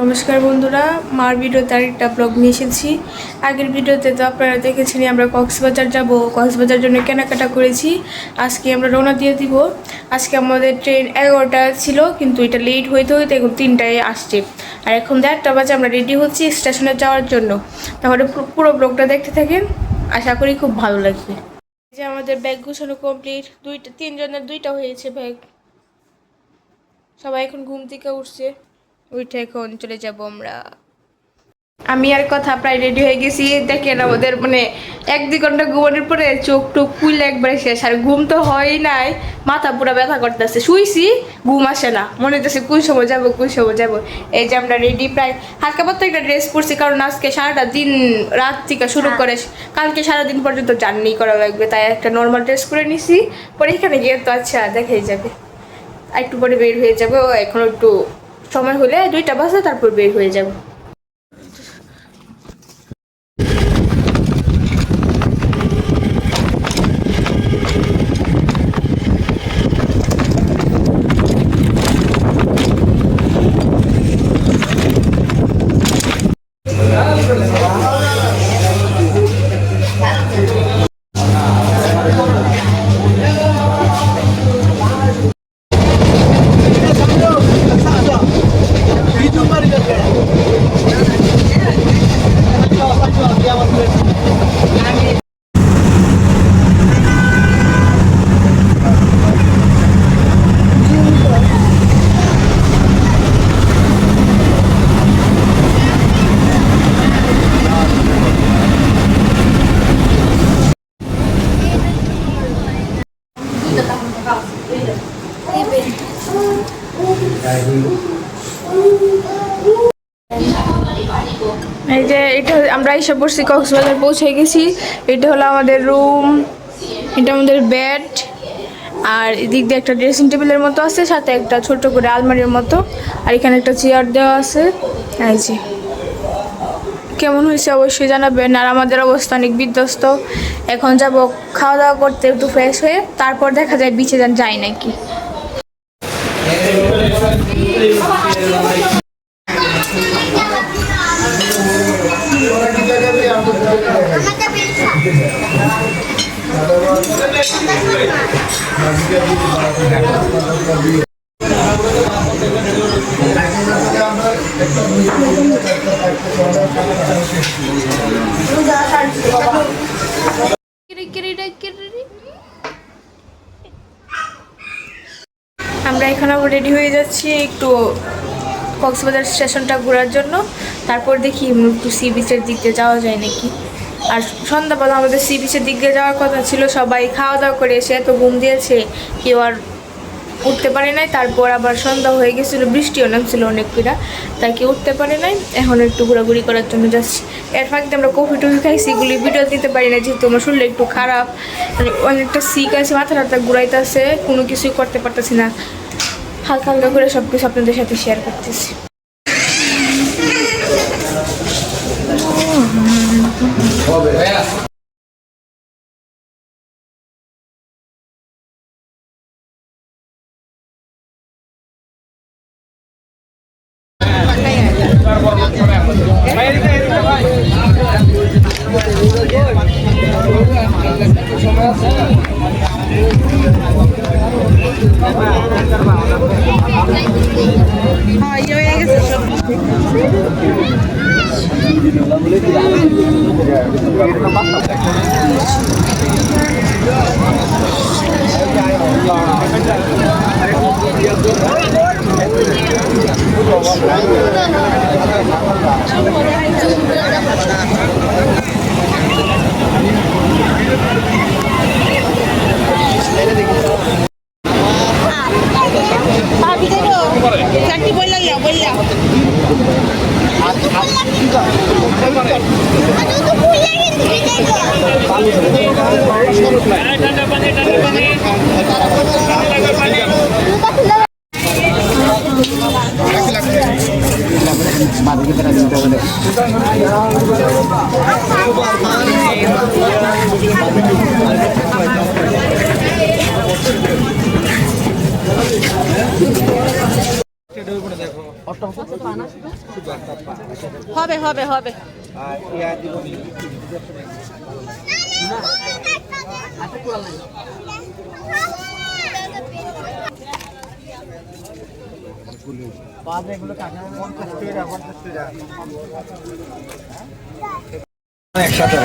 নমস্কার বন্ধুরা, মার ভিডিওতে আরেকটা ব্লগ নিয়ে এসেছি। আগের ভিডিওতে তো আপনারা দেখেছেন আমরা কক্সবাজার যাব, কক্সবাজার জন্য কেনাকাটা করেছি। আজকে আমরা রওনা দিয়ে দিব। আজকে আমাদের ট্রেন 11টা ছিল, কিন্তু এটা লেট হইতে হইতে এখন 3টায় আসছে। আর এখন 1:30 বাজে, আমরা রেডি হচ্ছি স্টেশনে যাওয়ার জন্য। তাহলে পুরো ব্লগটা দেখতে থাকেন, আশা করি খুব ভালো লাগবে। যে আমাদের ব্যাগ গুছানো কমপ্লিট, তিনজনের 2টা হয়েছে ব্যাগ। সবাই এখন ঘুম থেকে উঠছে, উঠে এখন চলে যাব আমরা। আমি আর কথা প্রায় রেডি হয়ে গেছি। দেখেন আমাদের মানে 1-2 ঘন্টা ঘুমানোর পরে চোখ টোক খুললে একবারে শেষ। আর ঘুম তো হয়ই নাই, মাথা পুরো ব্যথা করতেছে। শুইছি, ঘুম আসে না, মনে হচ্ছে কোন সময় যাবো কোন সময় যাবো। এই যে আমরা রেডি, প্রায় হালকা পাতলা একটা ড্রেস পরছি, কারণ আজকে সারাটা দিন রাত থেকে শুরু করে কালকে সারাদিন পর্যন্ত জার্নি করা লাগবে। তাই একটা নর্মাল ড্রেস পরে নিছি। পরে এখানে গিয়ে তো আচ্ছা দেখাই যাবে, একটু পরে বের হয়ে যাবো। এখন একটু সময় হলে 2টা বাজে, তারপর বের হয়ে যাব। এই যে এটা আমরা এসে পড়ছি, কক্সবাজার পৌঁছে গেছি। এটা হলো আমাদের রুম, এটা আমাদের বেড, আর এদিক দিয়ে একটা ড্রেসিং টেবিলের মতো আছে, সাথে একটা ছোট করে আলমারির মতো, আর এখানে একটা চেয়ার দেওয়া আছে। এই যে কেমন হয়েছে অবশ্যই জানাবেন। আর আমাদের অবস্থা অনেক বিধ্বস্ত। এখন যাব খাওয়া দাওয়া করতে, একটু ফ্রেশ হয়ে তারপর দেখা যায় বিচে যাই নাকি। আমরা এখানে রেডি হয়ে যাচ্ছি একটু কক্সবাজার স্টেশনটা ঘোরার জন্য। তারপর দেখি একটু সি বিচের দিক দিয়ে যাওয়া যায় নাকি। আর সন্ধ্যাবেলা আমাদের সি বিচের দিক দিয়ে যাওয়ার কথা ছিল, সবাই খাওয়া দাওয়া করে এসে এত ঘুম দিয়েছে, কেউ আর উঠতে পারে নাই। তারপর আবার সন্ধ্যা হয়ে গেছিলো, বৃষ্টিও নামছিল অনেক পিড়া, তাই কেউ উঠতে পারে নাই। এখন একটু ঘোরাঘুরি করার জন্য যাচ্ছি। এর ফাঁকে আমরা কফি টফি খাইছি, এগুলি ভিডিও দিতে পারি না যেহেতু আমার শরীর একটু খারাপ, মানে অনেকটা সিক আছে, মাথা টাথা ঘুরাইতেছে, কোনো কিছুই করতে পারতেছি না। হালকা হালকা করে সব কিছু আপনাদের সাথে শেয়ার করতেছি। হবে হবে হবে একসাথে